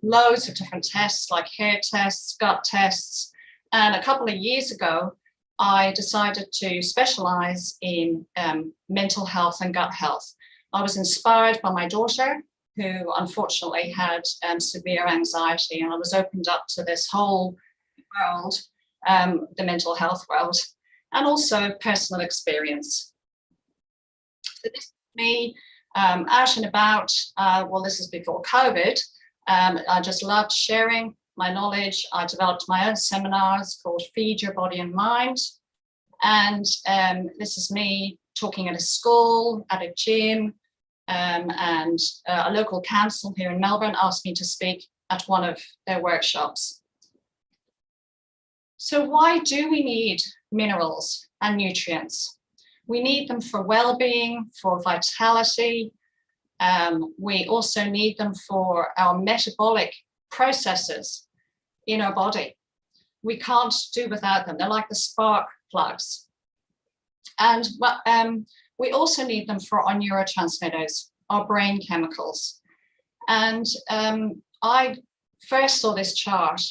loads of different tests like hair tests, gut tests. And a couple of years ago, I decided to specialize in mental health and gut health. I was inspired by my daughter, who unfortunately had severe anxiety, and I was opened up to this whole world, the mental health world, and also personal experience. So this is me out and about. Well, this is before COVID. I just loved sharing my knowledge. I developed my own seminars called Feed Your Body and Mind. And this is me talking at a school, at a gym, and a local council here in Melbourne asked me to speak at one of their workshops. So why do we need minerals and nutrients? We need them for well-being, for vitality. We also need them for our metabolic processes in our body. We can't do without them. They're like the spark plugs. And we also need them for our neurotransmitters, our brain chemicals. And I first saw this chart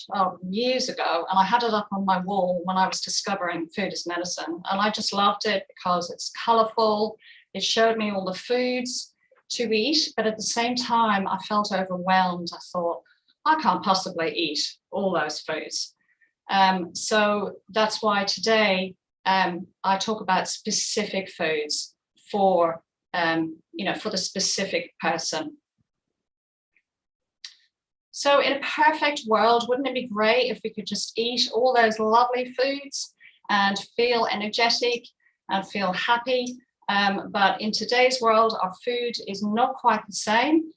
years ago, and I had it up on my wall when I was discovering food as medicine. And I just loved it because it's colorful. It showed me all the foods to eat, but at the same time, I felt overwhelmed. I thought, I can't possibly eat all those foods. So that's why today I talk about specific foods for, for the specific person. So in a perfect world, wouldn't it be great if we could just eat all those lovely foods and feel energetic and feel happy? But in today's world, our food is not quite the same.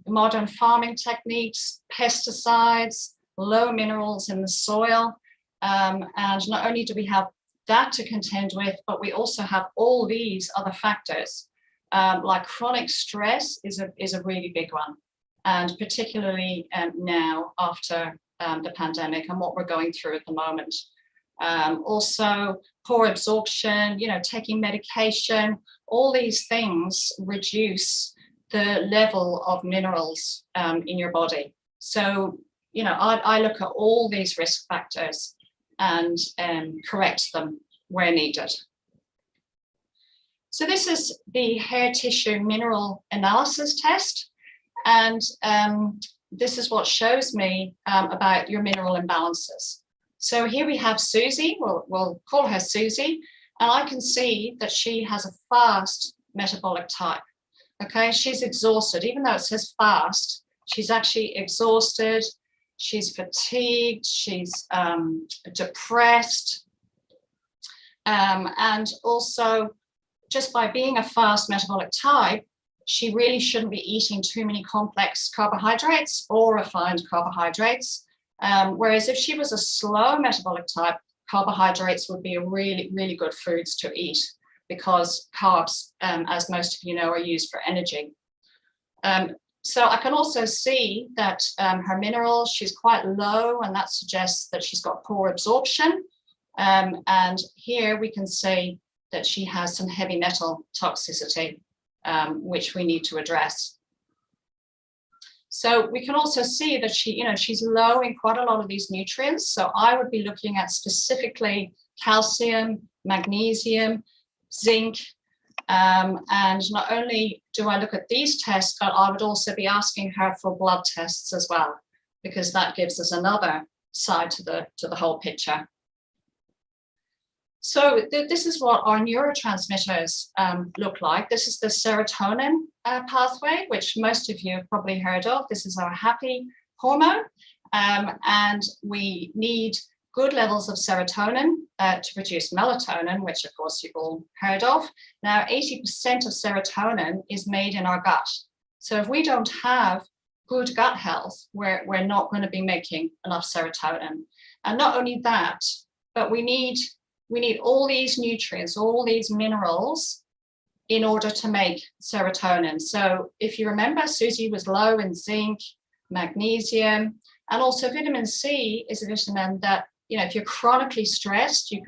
Modern farming techniques, pesticides, low minerals in the soil. And not only do we have that to contend with, but we also have all these other factors. Like chronic stress is a really big one. And particularly now after the pandemic and what we're going through at the moment. Also poor absorption, taking medication, all these things reduce the level of minerals in your body. So, I look at all these risk factors and correct them where needed. So this is the hair tissue mineral analysis test. And this is what shows me about your mineral imbalances. So here we have Susie, we'll call her Susie, and I can see that she has a fast metabolic type. Okay, she's exhausted, even though it says fast, she's actually exhausted, she's fatigued, she's depressed. And also, just by being a fast metabolic type, she really shouldn't be eating too many complex carbohydrates or refined carbohydrates. Whereas if she was a slow metabolic type, carbohydrates would be a really, really good foods to eat because carbs, as most of you know, are used for energy. So I can also see that her minerals, she's quite low, and that suggests that she's got poor absorption. And here we can see that she has some heavy metal toxicity, which we need to address. So we can also see that she's low in quite a lot of these nutrients. So I would be looking at specifically calcium, magnesium, zinc. And not only do I look at these tests, but I would also be asking her for blood tests as well, because that gives us another side to the whole picture. So this is what our neurotransmitters look like. This is the serotonin pathway, which most of you have probably heard of. This is our happy hormone, and we need good levels of serotonin to produce melatonin, which of course you've all heard of. Now, 80% of serotonin is made in our gut. So if we don't have good gut health, we're not going to be making enough serotonin. And not only that, but we need all these nutrients, all these minerals in order to make serotonin. So if you remember, Susie was low in zinc, magnesium, and also vitamin C is a vitamin that, if you're chronically stressed, you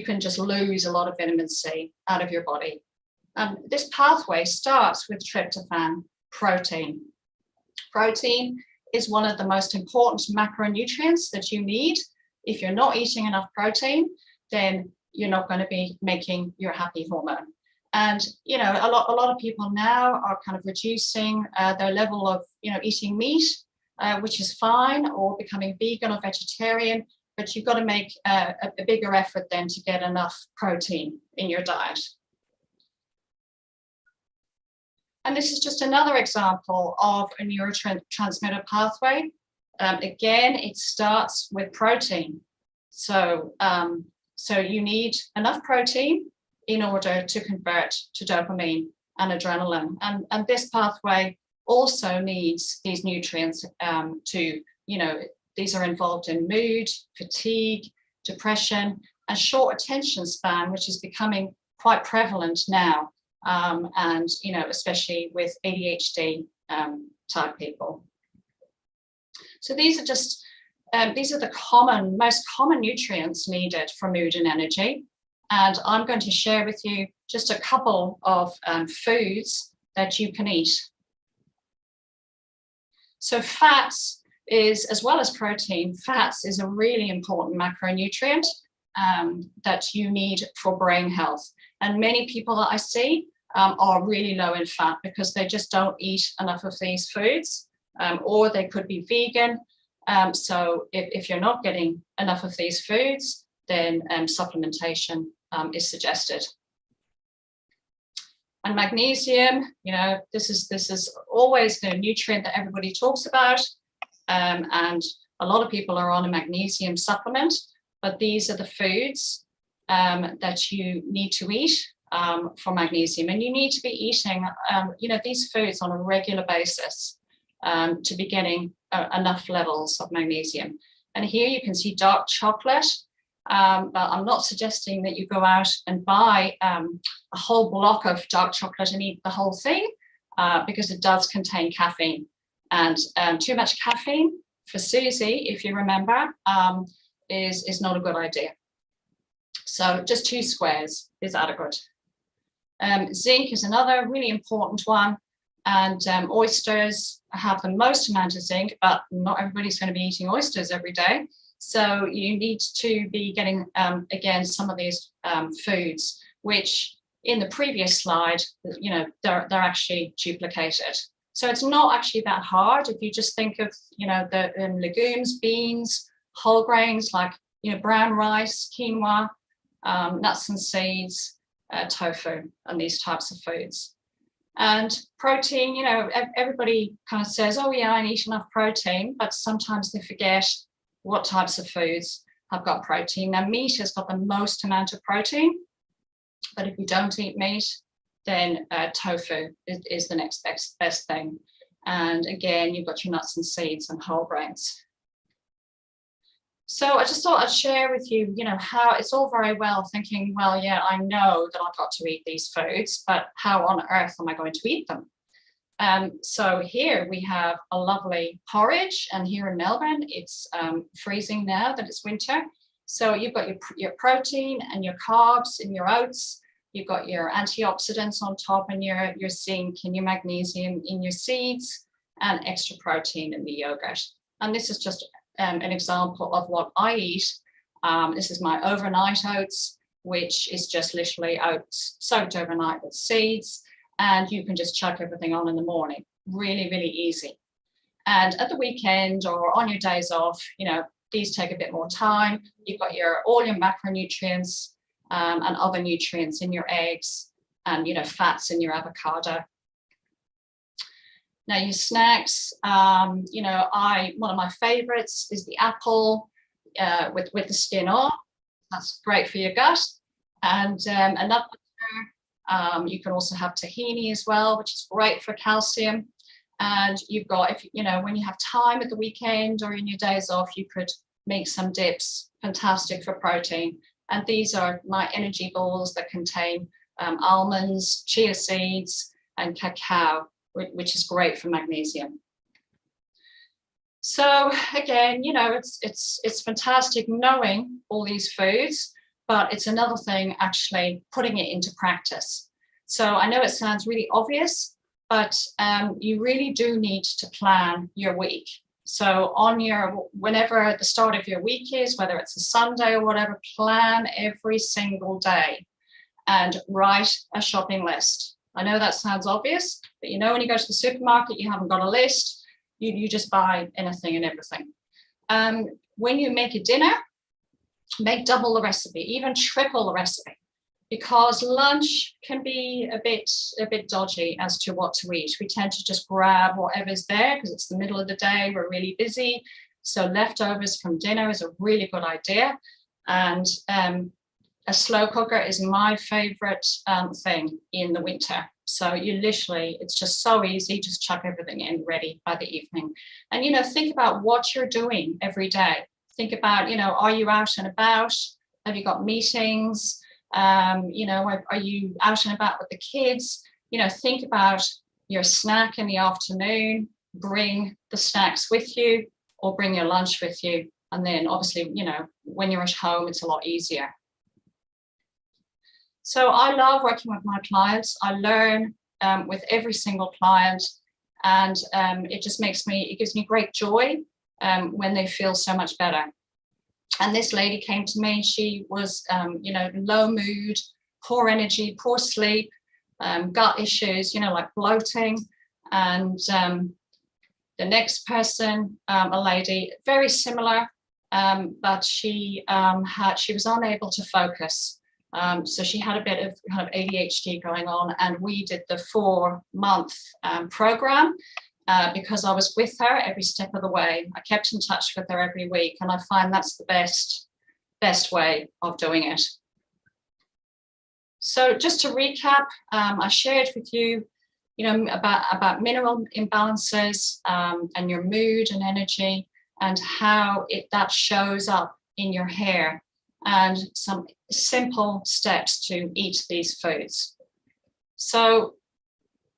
can just lose a lot of vitamin C out of your body. This pathway starts with tryptophan protein. Protein is one of the most important macronutrients that you need. If you're not eating enough protein, then you're not going to be making your happy hormone. And, you know, a lot of people now are kind of reducing their level of, you know, eating meat, which is fine, or becoming vegan or vegetarian, but you've got to make a bigger effort then to get enough protein in your diet. And this is just another example of a neurotransmitter pathway. Again, it starts with protein. So you need enough protein in order to convert to dopamine and adrenaline. And this pathway also needs these nutrients to, you know, these are involved in mood, fatigue, depression, and short attention span, which is becoming quite prevalent now. And, you know, especially with ADHD type people. So these are just, these are the most common nutrients needed for mood and energy. And I'm going to share with you just a couple of foods that you can eat. So fats is, as well as protein, fats is a really important macronutrient that you need for brain health. And many people that I see are really low in fat because they just don't eat enough of these foods, or they could be vegan. So if you're not getting enough of these foods, then supplementation is suggested. And magnesium, you know, this is always the nutrient that everybody talks about, and a lot of people are on a magnesium supplement, but these are the foods that you need to eat for magnesium, and you need to be eating, you know, these foods on a regular basis to be getting enough levels of magnesium. And here you can see dark chocolate, but I'm not suggesting that you go out and buy a whole block of dark chocolate and eat the whole thing, because it does contain caffeine, and too much caffeine for Susie, if you remember, is not a good idea. So just 2 squares is adequate. Zinc is another really important one, and oysters have the most amount of zinc, but not everybody's going to be eating oysters every day. So you need to be getting, again, some of these foods, which in the previous slide, you know, they're actually duplicated. So it's not actually that hard if you just think of, you know, the legumes, beans, whole grains like, you know, brown rice, quinoa, nuts and seeds, tofu, and these types of foods. And protein, you know, everybody kind of says, oh yeah, I eat enough protein, but sometimes they forget what types of foods have got protein. Now, meat has got the most amount of protein, but if you don't eat meat, then tofu is the next best thing. And again, you've got your nuts and seeds and whole grains. So I just thought I'd share with you, you know, how it's all very well thinking, well, yeah, I know that I've got to eat these foods, but how on earth am I going to eat them? So here we have a lovely porridge, and here in Melbourne, it's freezing now that it's winter. So you've got your protein and your carbs in your oats. You've got your antioxidants on top, and your zinc and your magnesium in your seeds, and extra protein in the yogurt. And this is just an example of what I eat. This is my overnight oats, which is just literally oats soaked overnight with seeds, and you can just chuck everything on in the morning. Really, really easy. And at the weekend or on your days off, you know, these take a bit more time. You've got all your macronutrients and other nutrients in your eggs, and, you know, fats in your avocado. Now your snacks, you know, one of my favorites is the apple with the skin off. That's great for your gut. And another, you can also have tahini as well, which is great for calcium. And you've got, if you know, when you have time at the weekend or in your days off, you could make some dips, fantastic for protein. And these are my energy balls that contain almonds, chia seeds, and cacao, which is great for magnesium. So again, you know, it's fantastic knowing all these foods, but it's another thing actually putting it into practice. So I know it sounds really obvious, but you really do need to plan your week. So whenever the start of your week is, whether it's a Sunday or whatever, plan every single day and write a shopping list. I know that sounds obvious, but when you go to the supermarket, you haven't got a list, you just buy anything and everything. When you make a dinner, make double the recipe, even triple the recipe, because lunch can be a bit dodgy as to what to eat. We tend to just grab whatever's there because it's the middle of the day, we're really busy. So leftovers from dinner is a really good idea. And a slow cooker is my favorite thing in the winter. So it's just so easy, just chuck everything in ready by the evening. And, think about what you're doing every day. Think about, are you out and about? Have you got meetings? Are you out and about with the kids? Think about your snack in the afternoon, bring the snacks with you or bring your lunch with you. And then obviously, when you're at home, it's a lot easier. So I love working with my clients. I learn with every single client, and it gives me great joy when they feel so much better. And this lady came to me, she was, low mood, poor energy, poor sleep, gut issues, like bloating. And the next person, a lady, very similar, but she was unable to focus. So she had a bit of kind of ADHD going on, and we did the 4-month program because I was with her every step of the way. I kept in touch with her every week, and I find that's the best way of doing it. So just to recap, I shared with you, about mineral imbalances and your mood and energy, and how that shows up in your hair, and some simple steps to eat these foods. So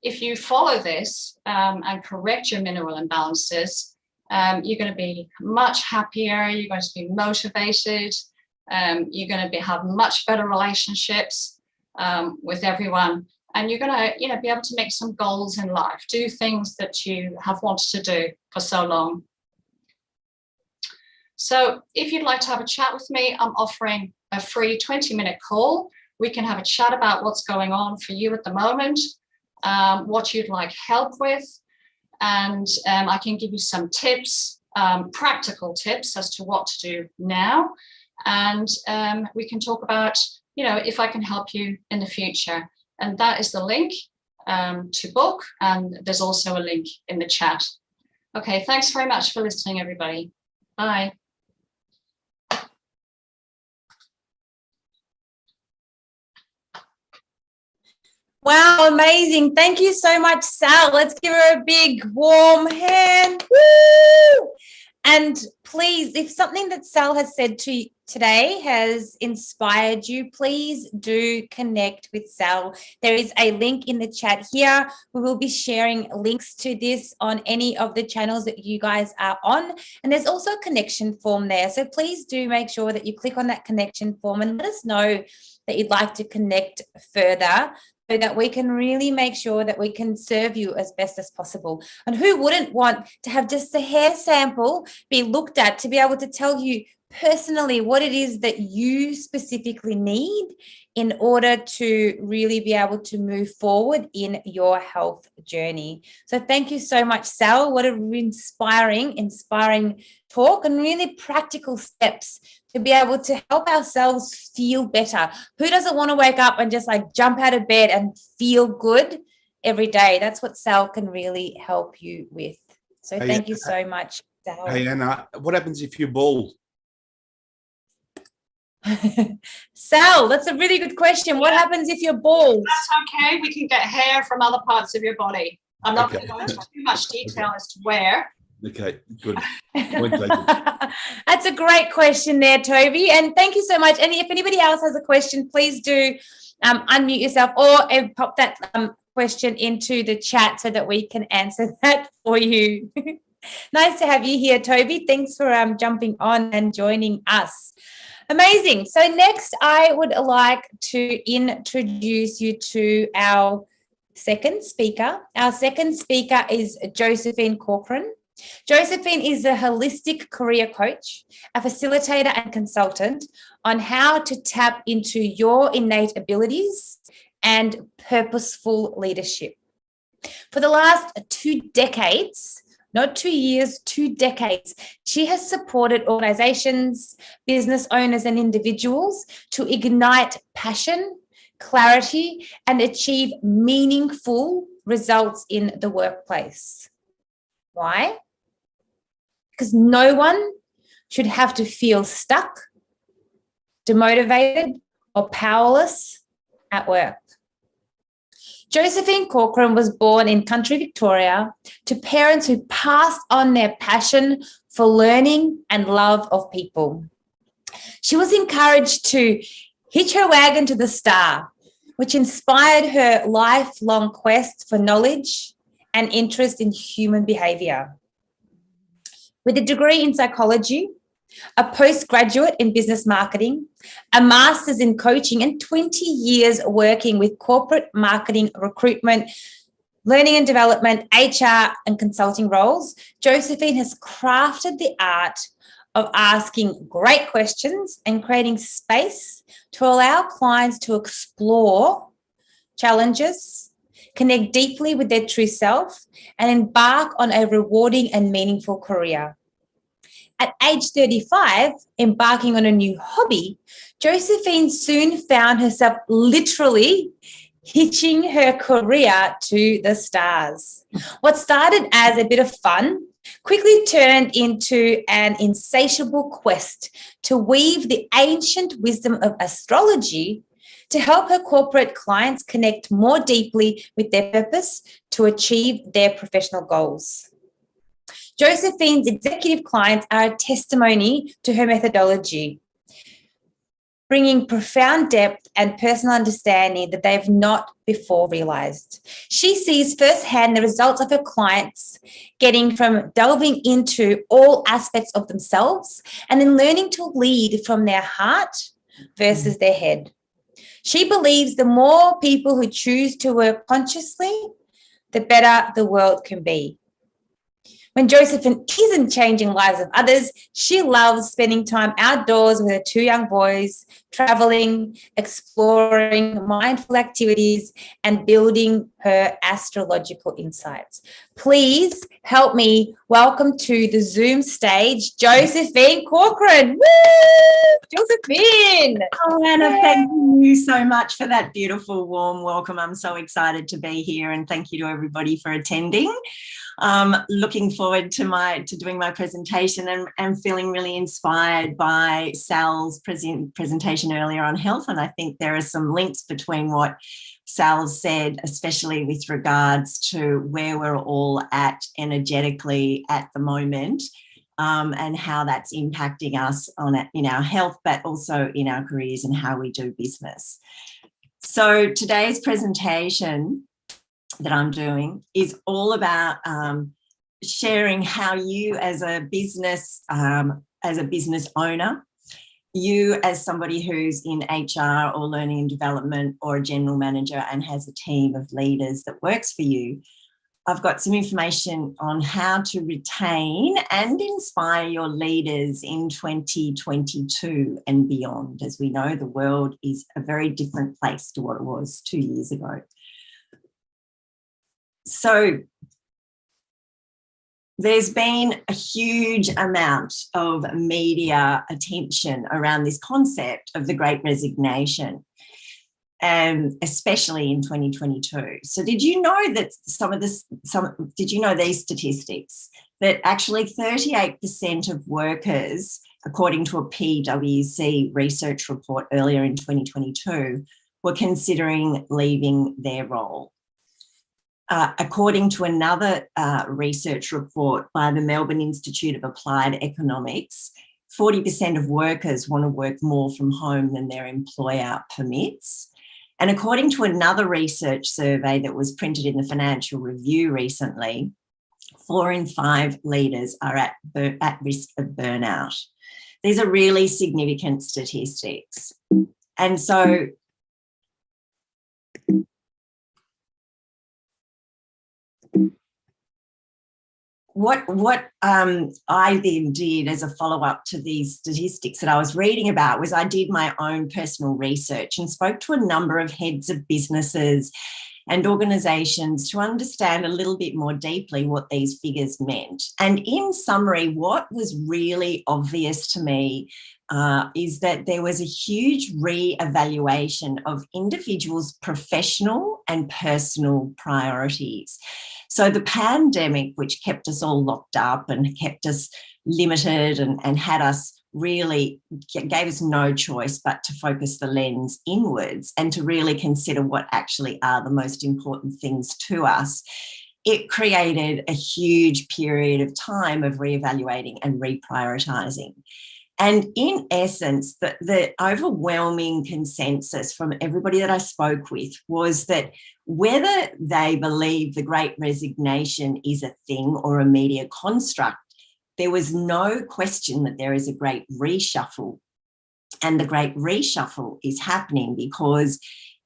if you follow this and correct your mineral imbalances, you're going to be much happier, you're going to be motivated, you're going to have much better relationships with everyone, and you're going to be able to make some goals in life, do things that you have wanted to do for so long. So if you'd like to have a chat with me, I'm offering a free 20-minute call. We can have a chat about what's going on for you at the moment, what you'd like help with, and I can give you some tips, practical tips as to what to do now. And we can talk about, if I can help you in the future. And that is the link to book. And there's also a link in the chat. Okay, thanks very much for listening, everybody. Bye. Wow, amazing. Thank you so much, Sal. Let's give her a big warm hand. Woo! And please, if something that Sal has said to you today has inspired you, please do connect with Sal. There is a link in the chat here. We will be sharing links to this on any of the channels that you guys are on. And there's also a connection form there. So please do make sure that you click on that connection form and let us know that you'd like to connect further, so that we can really make sure that we can serve you as best as possible. And who wouldn't want to have just a hair sample be looked at to be able to tell you personally what it is that you specifically need in order to really be able to move forward in your health journey. So thank you so much, Sal. What an inspiring talk, and really practical steps to be able to help ourselves feel better. Who doesn't want to wake up and just jump out of bed and feel good every day? That's what Sal can really help you with. So thank you so much, Sal. Hey, Anna, what happens if you're bald? Sal, that's a really good question. What happens if you're bald? That's okay. We can get hair from other parts of your body. I'm not going to go into too much detail as to where. Okay, good. That's a great question there, Toby. And thank you so much. And if anybody else has a question, please do unmute yourself or pop that question into the chat so that we can answer that for you. Nice to have you here, Toby. Thanks for jumping on and joining us. Amazing. So next, I would like to introduce you to our second speaker. Our second speaker is Josephine Corcoran. Josephine is a holistic career coach, a facilitator and consultant on how to tap into your innate abilities and purposeful leadership. For the last 2 decades, not 2 years, 2 decades, she has supported organizations, business owners, and individuals to ignite passion, clarity, and achieve meaningful results in the workplace. Why? Because no one should have to feel stuck, demotivated, or powerless at work. Josephine Corcoran was born in country Victoria to parents who passed on their passion for learning and love of people. She was encouraged to hitch her wagon to the star, which inspired her lifelong quest for knowledge and interest in human behaviour. With a degree in psychology, a postgraduate in business marketing, a master's in coaching, and 20 years working with corporate marketing, recruitment, learning and development, HR, and consulting roles, Josephine has crafted the art of asking great questions and creating space to allow clients to explore challenges, connect deeply with their true self, and embark on a rewarding and meaningful career. At age 35, embarking on a new hobby, Josephine soon found herself literally hitching her career to the stars. What started as a bit of fun quickly turned into an insatiable quest to weave the ancient wisdom of astrology to help her corporate clients connect more deeply with their purpose to achieve their professional goals. Josephine's executive clients are a testimony to her methodology, bringing profound depth and personal understanding that they've not before realised. She sees firsthand the results of her clients getting from delving into all aspects of themselves and then learning to lead from their heart versus their head. She believes the more people who choose to work consciously, the better the world can be. When Josephine isn't changing lives of others, she loves spending time outdoors with her 2 young boys, traveling, exploring mindful activities, and building her astrological insights. Please help me welcome to the Zoom stage, Josephine Corcoran. Woo! Josephine! Oh, Anna, thank you so much for that beautiful, warm welcome. I'm so excited to be here, and thank you to everybody for attending. Looking forward to doing my presentation and feeling really inspired by Sal's presentation earlier on health. And I think there are some links between what Sal said, especially with regards to where we're all at energetically at the moment, and how that's impacting us in our health, but also in our careers and how we do business. So today's presentation that I'm doing is all about sharing how you as a business owner, you as somebody who's in HR or learning and development or a general manager and has a team of leaders that works for you, I've got some information on how to retain and inspire your leaders in 2022 and beyond. As we know, the world is a very different place to what it was 2 years ago. So there's been a huge amount of media attention around this concept of the Great Resignation, especially in 2022. So did you know that did you know these statistics, that actually 38% of workers, according to a PwC research report earlier in 2022, were considering leaving their role? According to another research report by the Melbourne Institute of Applied Economics, 40% of workers want to work more from home than their employer permits. And according to another research survey that was printed in the Financial Review recently, 4 in 5 leaders are at risk of burnout. These are really significant statistics. And so what I then did as a follow-up to these statistics that I was reading about was I did my own personal research and spoke to a number of heads of businesses and organisations to understand a little bit more deeply what these figures meant. And in summary, what was really obvious to me is that there was a huge re-evaluation of individuals' professional and personal priorities. So the pandemic, which kept us all locked up and kept us limited and had us really, gave us no choice but to focus the lens inwards and to really consider what actually are the most important things to us, it created a huge period of time of reevaluating and reprioritising. And in essence, the overwhelming consensus from everybody that I spoke with was that whether they believe the Great Resignation is a thing or a media construct, there was no question that there is a great reshuffle. And the great reshuffle is happening because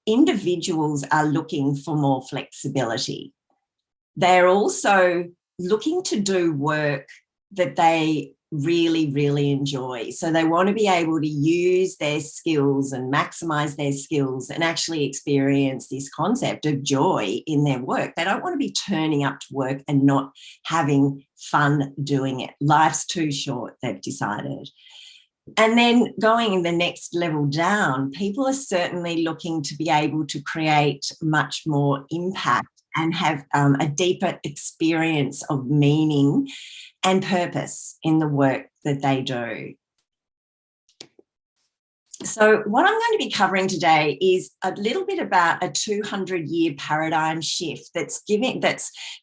individuals are looking for more flexibility. They're also looking to do work that they really, really enjoy. So they want to be able to use their skills and maximize their skills and actually experience this concept of joy in their work. They don't want to be turning up to work and not having fun doing it. Life's too short, they've decided. And then going the next level down, people are certainly looking to be able to create much more impact and have a deeper experience of meaning and purpose in the work that they do. So what I'm going to be covering today is a little bit about a 200-year paradigm shift that's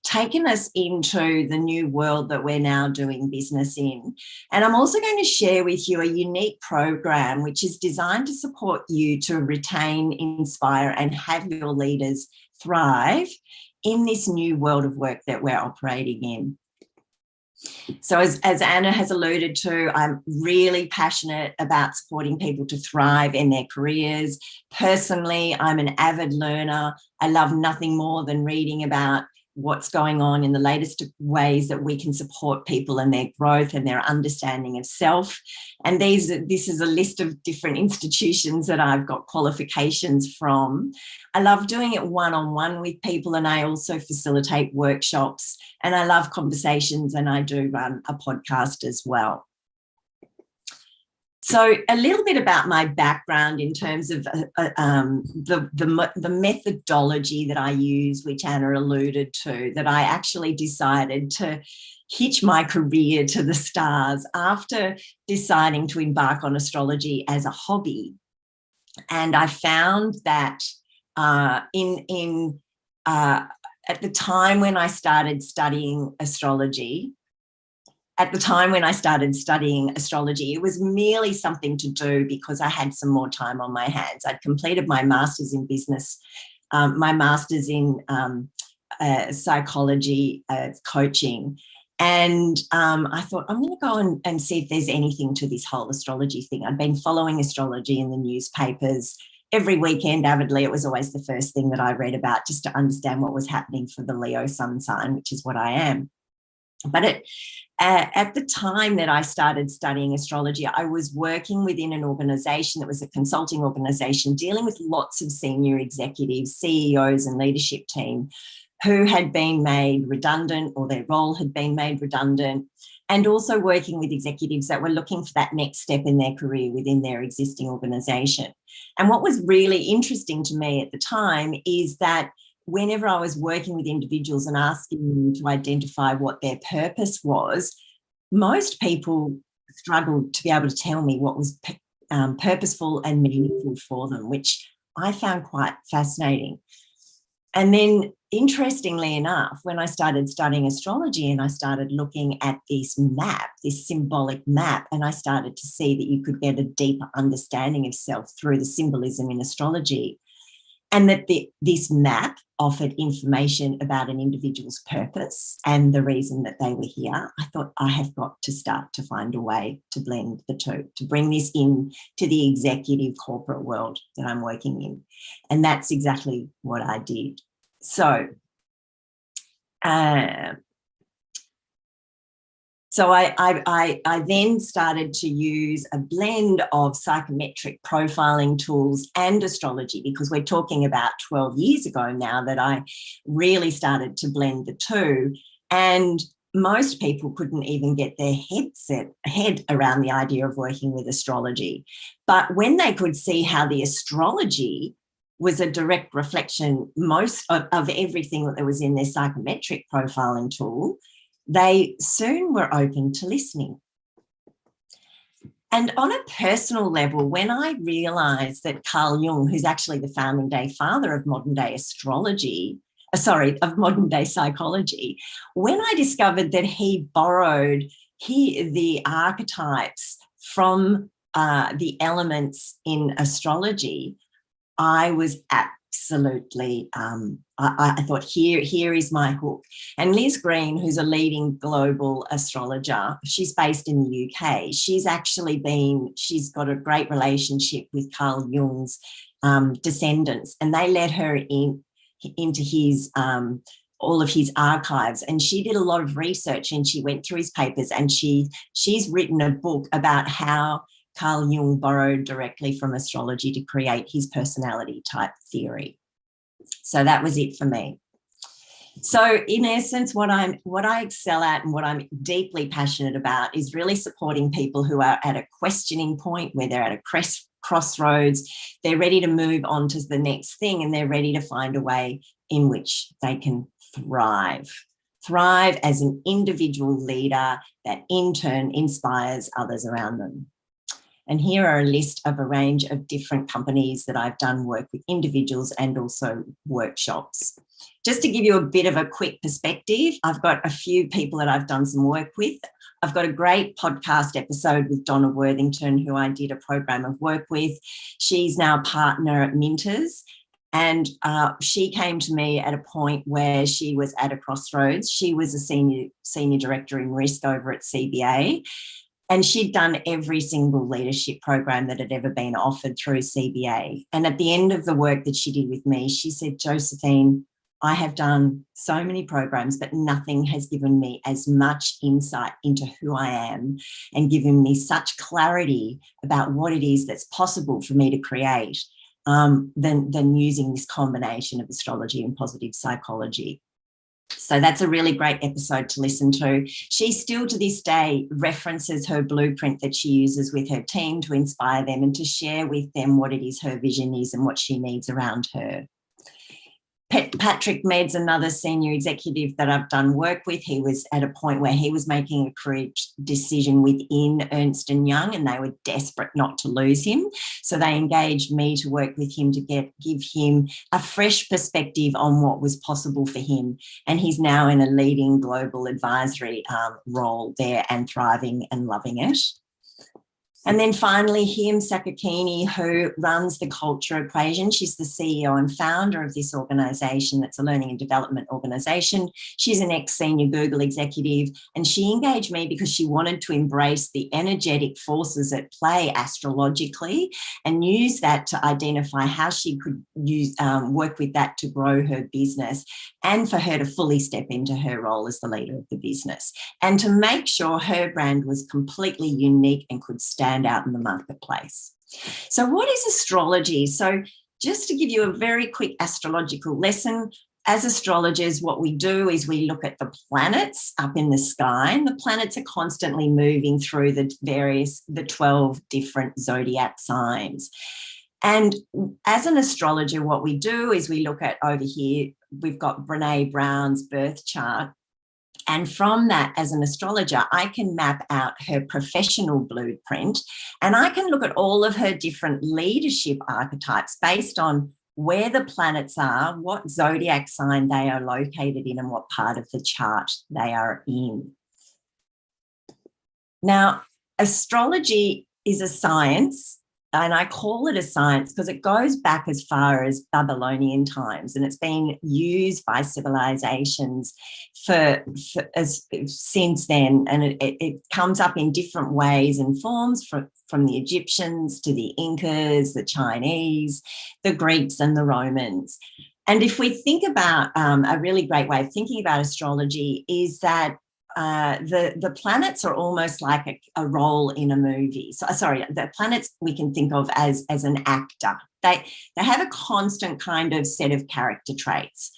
taken us into the new world that we're now doing business in. And I'm also going to share with you a unique program which is designed to support you to retain, inspire, and have your leaders thrive in this new world of work that we're operating in. So as Anna has alluded to, I'm really passionate about supporting people to thrive in their careers. Personally, I'm an avid learner. I love nothing more than reading about what's going on in the latest ways that we can support people in their growth and their understanding of self. And this is a list of different institutions that I've got qualifications from. I love doing it one-on-one with people, and I also facilitate workshops, and I love conversations, and I do run a podcast as well. So a little bit about my background in terms of the methodology that I use, which Anna alluded to, that I actually decided to hitch my career to the stars after deciding to embark on astrology as a hobby. And I found that at the time when I started studying astrology, it was merely something to do because I had some more time on my hands. I'd completed my master's in business, my master's in psychology, coaching. And I thought, I'm going to go and see if there's anything to this whole astrology thing. I'd been following astrology in the newspapers every weekend avidly. It was always the first thing that I read about, just to understand what was happening for the Leo sun sign, which is what I am. But at the time that I started studying astrology, I was working within an organisation that was a consulting organisation dealing with lots of senior executives, CEOs and leadership team who had been made redundant, or their role had been made redundant, and also working with executives that were looking for that next step in their career within their existing organisation. And what was really interesting to me at the time is that whenever I was working with individuals and asking them to identify what their purpose was, most people struggled to be able to tell me what was purposeful and meaningful for them, which I found quite fascinating. And then, interestingly enough, when I started studying astrology and I started looking at this map, this symbolic map, and I started to see that you could get a deeper understanding of self through the symbolism in astrology, and that this map offered information about an individual's purpose and the reason that they were here, I thought I have got to start to find a way to blend the two, to bring this in to the executive corporate world that I'm working in. And that's exactly what I did. So So I then started to use a blend of psychometric profiling tools and astrology, because we're talking about 12 years ago now that I really started to blend the two. And most people couldn't even get their head around the idea of working with astrology. But when they could see how the astrology was a direct reflection of everything that was in their psychometric profiling tool, they soon were open to listening. And on a personal level, when I realised that Carl Jung, who's actually the founding day father of modern day astrology, of modern day psychology, when I discovered that he borrowed the archetypes from the elements in astrology, I was absolutely, I thought, here is my hook. And Liz Green, who's a leading global astrologer, she's based in the UK. She's got a great relationship with Carl Jung's descendants, and they let her into his all of his archives, and she did a lot of research, and she went through his papers, and she's written a book about how Carl Jung borrowed directly from astrology to create his personality type theory. So that was it for me. So in essence, what I excel at and what I'm deeply passionate about is really supporting people who are at a questioning point, where they're at a crossroads, they're ready to move on to the next thing, and they're ready to find a way in which they can thrive as an individual leader that in turn inspires others around them. And here are a list of a range of different companies that I've done work with individuals and also workshops. Just to give you a bit of a quick perspective, I've got a few people that I've done some work with. I've got a great podcast episode with Donna Worthington, who I did a program of work with. She's now a partner at Minters. And she came to me at a point where she was at a crossroads. She was a senior director in risk over at CBA. And she'd done every single leadership program that had ever been offered through CBA. And at the end of the work that she did with me, she said, Josephine, I have done so many programs, but nothing has given me as much insight into who I am and given me such clarity about what it is that's possible for me to create than using this combination of astrology and positive psychology. So that's a really great episode to listen to. She still to this day references her blueprint that she uses with her team to inspire them and to share with them what it is her vision is and what she needs around her. Patrick Med's another senior executive that I've done work with. He was at a point where he was making a career decision within Ernst & Young, and they were desperate not to lose him. So they engaged me to work with him to give him a fresh perspective on what was possible for him. And he's now in a leading global advisory role there and thriving and loving it. And then finally, Him Sakakini, who runs the Culture Equation. She's the CEO and founder of this organisation that's a learning and development organisation. She's an ex-senior Google executive, and she engaged me because she wanted to embrace the energetic forces at play astrologically and use that to identify how she could work with that to grow her business and for her to fully step into her role as the leader of the business and to make sure her brand was completely unique and could stand out in the marketplace. So what is astrology? So just to give you a very quick astrological lesson, as astrologers, what we do is we look at the planets up in the sky, and the planets are constantly moving through the 12 different zodiac signs. And as an astrologer, what we do is we look at over here, we've got Brené Brown's birth chart. And from that, as an astrologer, I can map out her professional blueprint, and I can look at all of her different leadership archetypes based on where the planets are, what zodiac sign they are located in, and what part of the chart they are in. Now, astrology is a science, and I call it a science because it goes back as far as Babylonian times, and it's been used by civilizations since then, and it comes up in different ways and forms from the Egyptians to the Incas, the Chinese, the Greeks and the Romans. And if we think about a really great way of thinking about astrology is that the planets are almost like a role in a movie. So sorry, the planets we can think of as an actor. They have a constant kind of set of character traits.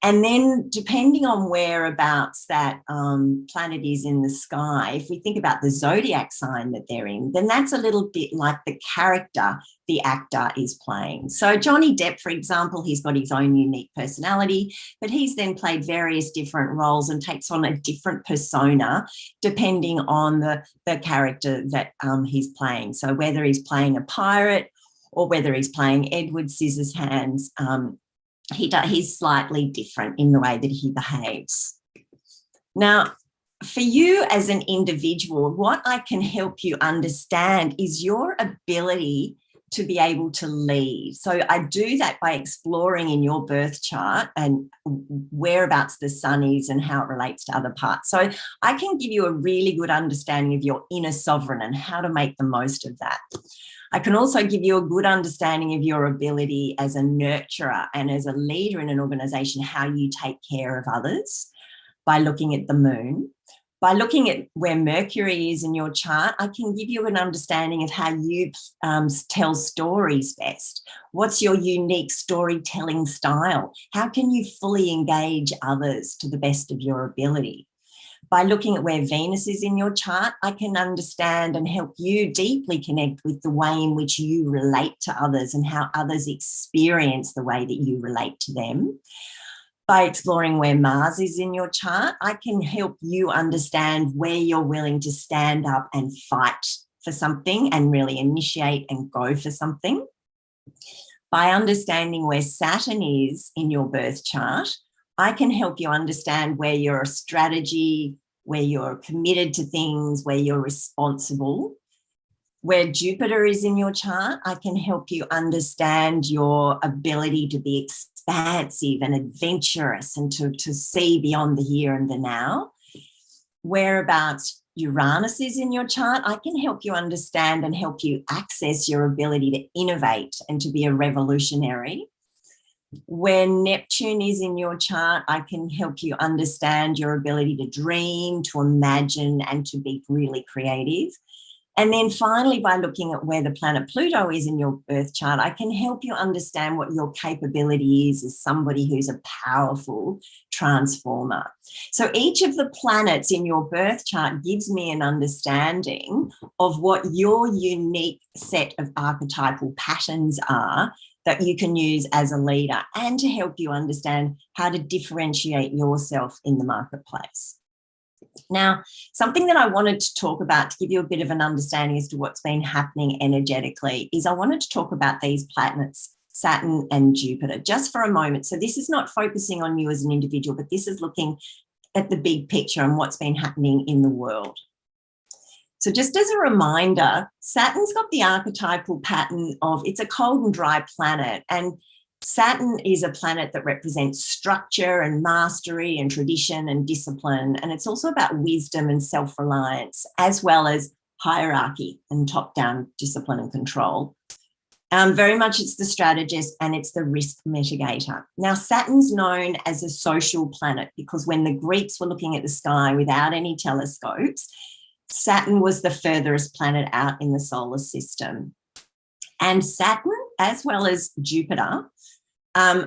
And then depending on whereabouts that planet is in the sky, if we think about the zodiac sign that they're in, then that's a little bit like the character the actor is playing. So Johnny Depp, for example, he's got his own unique personality, but he's then played various different roles and takes on a different persona depending on the character that he's playing. So whether he's playing a pirate or whether he's playing Edward Scissorhands, he's slightly different in the way that he behaves. Now, for you as an individual, what I can help you understand is your ability to be able to lead. So I do that by exploring in your birth chart and whereabouts the sun is and how it relates to other parts. So I can give you a really good understanding of your inner sovereign and how to make the most of that. I can also give you a good understanding of your ability as a nurturer and as a leader in an organisation, how you take care of others by looking at the moon. By looking at where Mercury is in your chart, I can give you an understanding of how you tell stories best. What's your unique storytelling style? How can you fully engage others to the best of your ability? By looking at where Venus is in your chart, I can understand and help you deeply connect with the way in which you relate to others and how others experience the way that you relate to them. By exploring where Mars is in your chart, I can help you understand where you're willing to stand up and fight for something and really initiate and go for something. By understanding where Saturn is in your birth chart, I can help you understand where you're a strategy, where you're committed to things, where you're responsible. Where Jupiter is in your chart, I can help you understand your ability to be expansive and adventurous and to see beyond the here and the now. Whereabouts Uranus is in your chart, I can help you understand and help you access your ability to innovate and to be a revolutionary. Where Neptune is in your chart, I can help you understand your ability to dream, to imagine, and to be really creative. And then finally, by looking at where the planet Pluto is in your birth chart, I can help you understand what your capability is as somebody who's a powerful transformer. So each of the planets in your birth chart gives me an understanding of what your unique set of archetypal patterns are that you can use as a leader and to help you understand how to differentiate yourself in the marketplace. Now, something that I wanted to talk about to give you a bit of an understanding as to what's been happening energetically is I wanted to talk about these planets, Saturn and Jupiter, just for a moment. So this is not focusing on you as an individual, but this is looking at the big picture and what's been happening in the world. So just as a reminder, Saturn's got the archetypal pattern of it's a cold and dry planet, and Saturn is a planet that represents structure and mastery and tradition and discipline, and it's also about wisdom and self-reliance, as well as hierarchy and top-down discipline and control. Very much it's the strategist and it's the risk mitigator. Now, Saturn's known as a social planet because when the Greeks were looking at the sky without any telescopes, Saturn was the furthest planet out in the solar system. And Saturn, as well as Jupiter,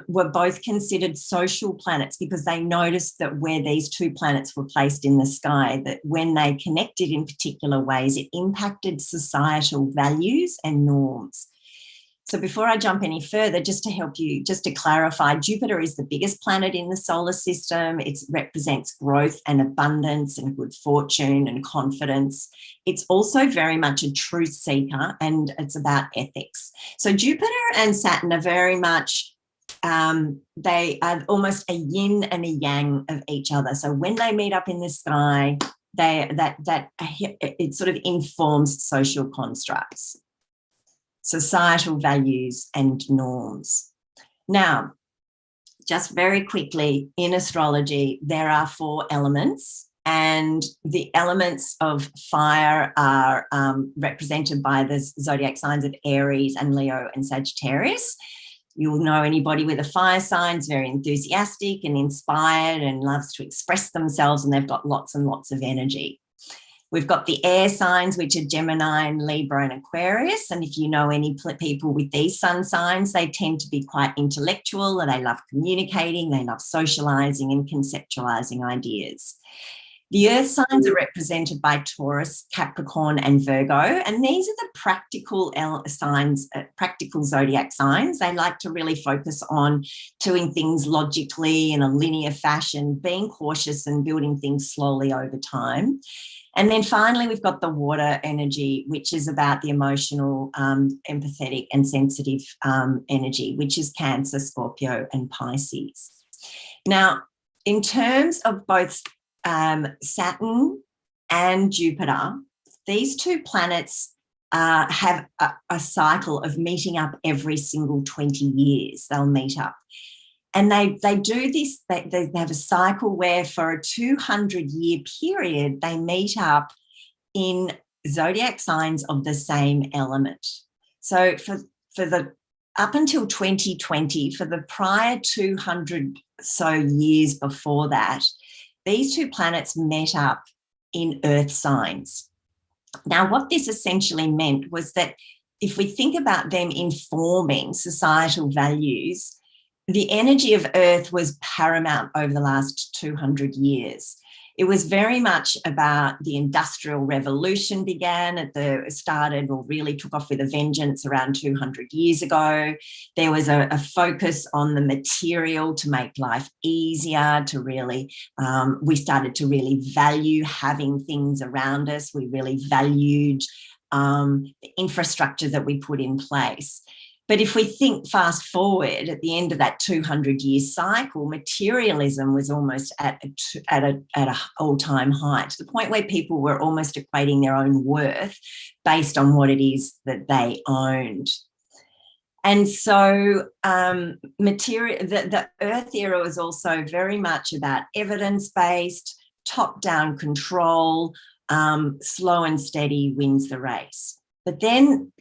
were both considered social planets because they noticed that where these two planets were placed in the sky, that when they connected in particular ways, it impacted societal values and norms. So before I jump any further, just to help you, just to clarify, Jupiter is the biggest planet in the solar system. It represents growth and abundance and good fortune and confidence. It's also very much a truth seeker and it's about ethics. So Jupiter and Saturn are very much, they are almost a yin and a yang of each other. So when they meet up in the sky, it sort of informs social constructs, societal values and norms. Now, just very quickly, in astrology, there are 4 elements, and the elements of fire are represented by the zodiac signs of Aries and Leo and Sagittarius. You'll know anybody with a fire sign is very enthusiastic and inspired and loves to express themselves, and they've got lots and lots of energy. We've got the air signs, which are Gemini and Libra and Aquarius. And if you know any people with these sun signs, they tend to be quite intellectual, and they love communicating, they love socializing and conceptualizing ideas. The earth signs are represented by Taurus, Capricorn, and Virgo, and these are the practical signs, practical zodiac signs. They like to really focus on doing things logically in a linear fashion, being cautious and building things slowly over time. And then finally, we've got the water energy, which is about the emotional, empathetic and sensitive energy, which is Cancer, Scorpio, and Pisces. Now, in terms of both Saturn and Jupiter, these two planets have a cycle of meeting up every single 20 years. They'll meet up. And they do this, they have a cycle where for a 200-year period, they meet up in zodiac signs of the same element. So for the up until 2020, for the prior 200 so years before that, these two planets met up in earth signs. Now, what this essentially meant was that if we think about them informing societal values, the energy of earth was paramount over the last 200 years. It was very much about the Industrial Revolution started or really took off with a vengeance around 200 years ago. There was a focus on the material to make life easier, to really, we started to really value having things around us. We really valued the infrastructure that we put in place. But if we think fast forward at the end of that 200-year cycle, materialism was almost at an all-time high, to the point where people were almost equating their own worth based on what it is that they owned. And so the Earth era was also very much about evidence-based, top-down control, slow and steady wins the race. But then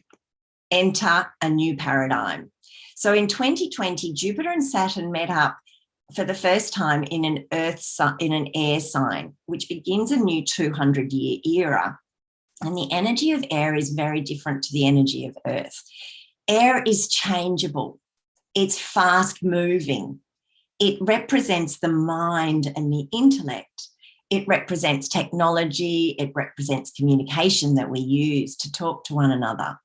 enter a new paradigm. So in 2020, Jupiter and Saturn met up for the first time in an air sign, which begins a new 200-year era. And the energy of air is very different to the energy of earth. Air is changeable. It's fast moving. It represents the mind and the intellect. It represents technology. It represents communication that we use to talk to one another.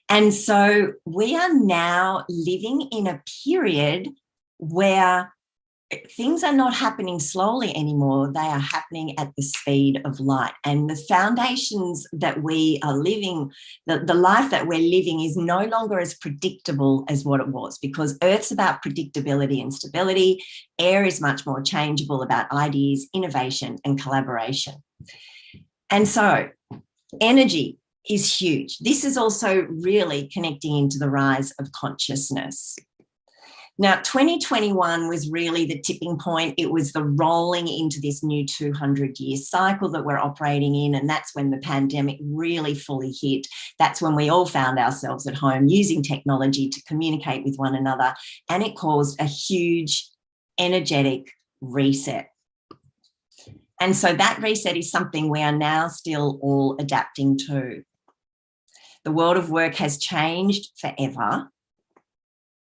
And so we are now living in a period where things are not happening slowly anymore. They are happening at the speed of light. And the foundations that we are living, the life that we're living is no longer as predictable as what it was, because Earth's about predictability and stability. Air is much more changeable, about ideas, innovation, and collaboration. And so energy is huge. This is also really connecting into the rise of consciousness. Now, 2021 was really the tipping point. It was the rolling into this new 200-year cycle that we're operating in, and that's when the pandemic really fully hit. That's when we all found ourselves at home using technology to communicate with one another, and it caused a huge energetic reset. And so that reset is something we are now still all adapting to. The world of work has changed forever.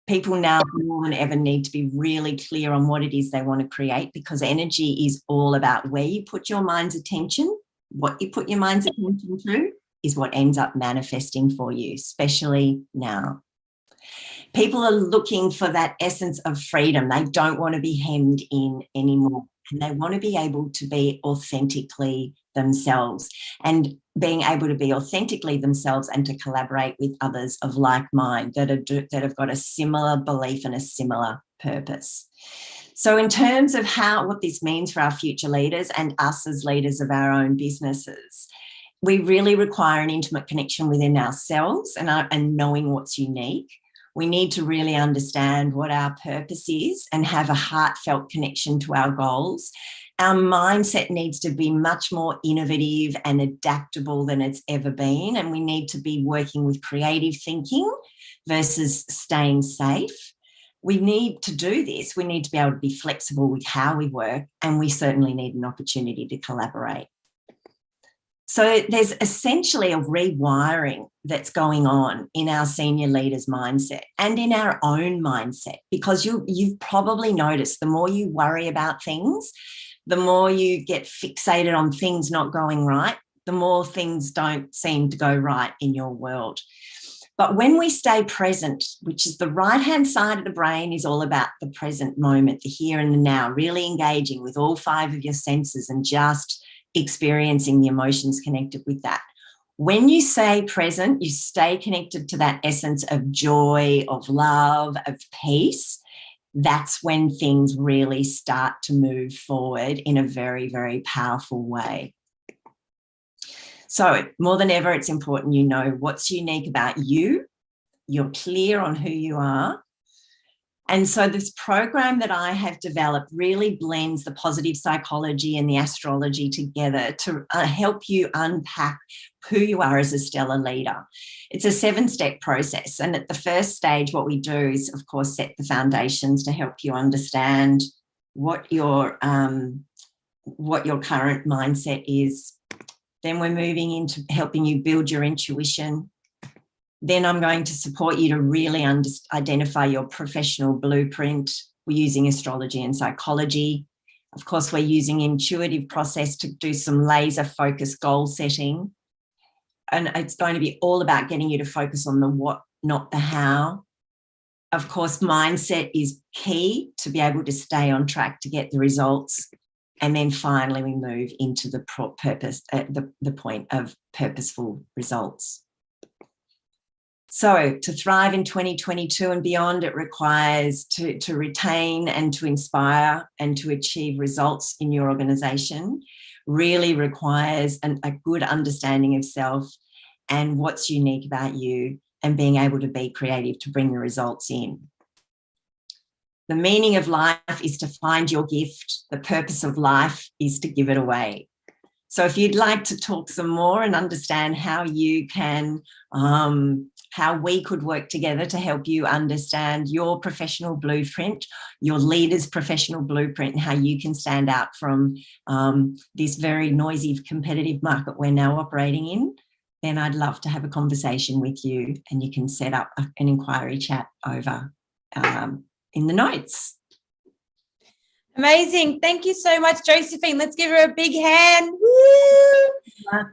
People now more than ever need to be really clear on what it is they want to create, because energy is all about where you put your mind's attention. What you put your mind's attention to is what ends up manifesting for you, especially now. People are looking for that essence of freedom. They don't want to be hemmed in anymore, and they want to be able to be authentically themselves, and being able to be authentically themselves and to collaborate with others of like mind that have got a similar belief and a similar purpose. So in terms of what this means for our future leaders and us as leaders of our own businesses, we really require an intimate connection within ourselves and knowing what's unique. We need to really understand what our purpose is and have a heartfelt connection to our goals. Our mindset needs to be much more innovative and adaptable than it's ever been, and we need to be working with creative thinking versus staying safe. We need to do this. We need to be able to be flexible with how we work, and we certainly need an opportunity to collaborate. So there's essentially a rewiring that's going on in our senior leaders' mindset and in our own mindset, because you've probably noticed the more you worry about things, the more you get fixated on things not going right, the more things don't seem to go right in your world. But when we stay present, which is the right-hand side of the brain, is all about the present moment, the here and the now, really engaging with all 5 of your senses and just experiencing the emotions connected with that. When you stay present, you stay connected to that essence of joy, of love, of peace. That's when things really start to move forward in a very, very powerful way. So more than ever, it's important you know what's unique about you. You're clear on who you are. And so this program that I have developed really blends the positive psychology and the astrology together to help you unpack who you are as a stellar leader. It's a 7-step process. And at the first stage, what we do is, of course, set the foundations to help you understand what your current mindset is. Then we're moving into helping you build your intuition. Then I'm going to support you to really identify your professional blueprint. We're using astrology and psychology. Of course, we're using intuitive process to do some laser focused goal setting. And it's going to be all about getting you to focus on the what, not the how. Of course, mindset is key to be able to stay on track to get the results. And then finally, we move into the purpose, the point of purposeful results. So to thrive in 2022 and beyond, it requires to retain and to inspire and to achieve results in your organisation, really requires a good understanding of self and what's unique about you, and being able to be creative to bring the results in. The meaning of life is to find your gift. The purpose of life is to give it away. So if you'd like to talk some more and understand how you can, how we could work together to help you understand your professional blueprint, your leader's professional blueprint, and how you can stand out from this very noisy, competitive market we're now operating in, then I'd love to have a conversation with you, and you can set up an inquiry chat over in the notes. Amazing. Thank you so much, Josephine. Let's give her a big hand. Woo!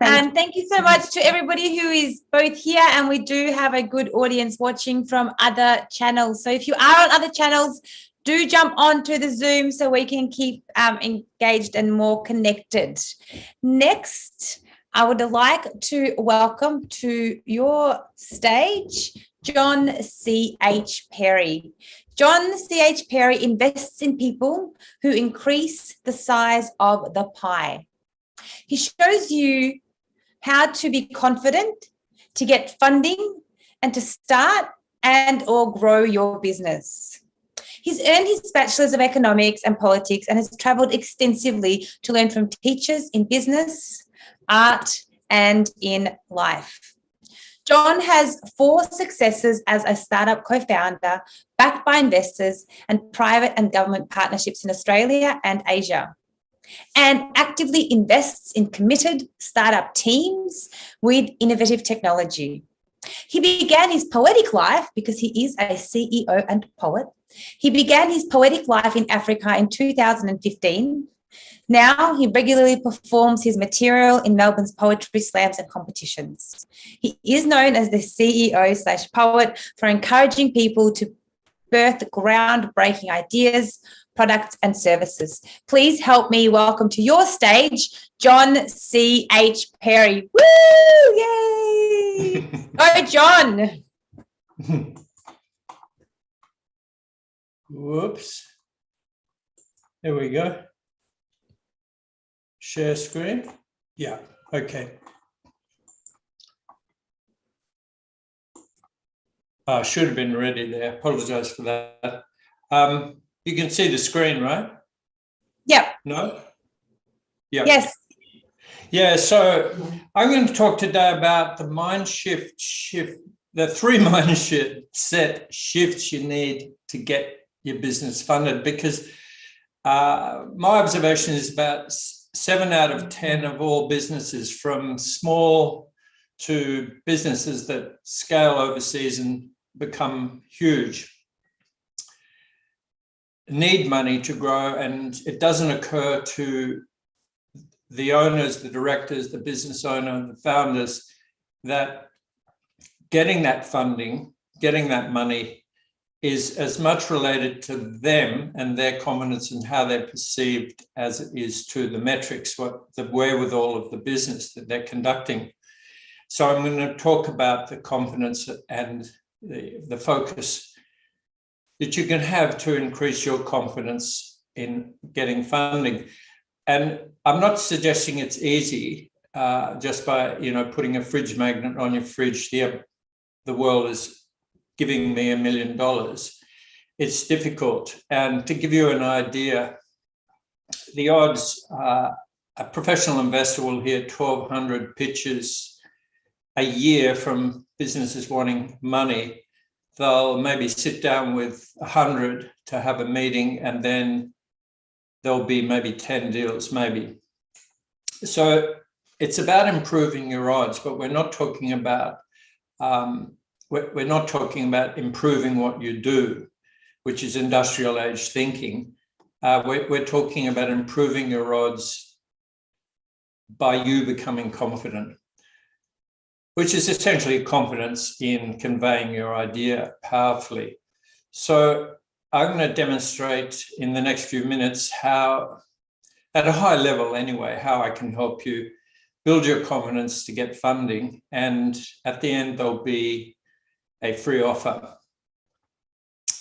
And thank you so much to everybody who is both here, and we do have a good audience watching from other channels. So if you are on other channels, do jump onto the Zoom so we can keep engaged and more connected. Next, I would like to welcome to your stage John C.H. Perry. John C.H. Perry invests in people who increase the size of the pie. He shows you how to be confident, to get funding, and to start and or grow your business. He's earned his Bachelor's of Economics and Politics and has travelled extensively to learn from teachers in business, art, and in life. John has 4 successes as a startup co-founder, backed by investors and private and government partnerships in Australia and Asia, and actively invests in committed startup teams with innovative technology. He began his poetic life, because he is a CEO and poet. He began his poetic life in Africa in 2015. Now he regularly performs his material in Melbourne's poetry slams and competitions. He is known as the CEO/poet for encouraging people to birth groundbreaking ideas, products, and services. Please help me welcome to your stage, John C.H. Perry. Woo! Yay! Go, John. Whoops. There we go. Share screen. Yeah, okay. Should have been ready there. Apologise for that. You can see the screen, right? Yep. No? Yeah. Yes. Yeah, so I'm going to talk today about the mind the three mindset shifts you need to get your business funded, because my observation is about 7 out of 10 of all businesses, from small to businesses that scale overseas and become huge, need money to grow, and it doesn't occur to the owners, the directors, the business owner, the founders, that getting that funding, getting that money is as much related to them and their confidence and how they're perceived as it is to the metrics, what the wherewithal of the business that they're conducting. So I'm going to talk about the confidence and the focus that you can have to increase your confidence in getting funding. And I'm not suggesting it's easy just by putting a fridge magnet on your fridge. The world is giving me $1 million. It's difficult. And to give you an idea, the odds, a professional investor will hear 1,200 pitches a year from businesses wanting money. They'll maybe sit down with 100 to have a meeting, and then there'll be maybe 10 deals, maybe. So it's about improving your odds, but we're not talking about improving what you do, which is industrial age thinking. We're talking about improving your odds by you becoming confident, which is essentially confidence in conveying your idea powerfully. So I'm going to demonstrate in the next few minutes how, at a high level anyway, how I can help you build your confidence to get funding. And at the end, there'll be a free offer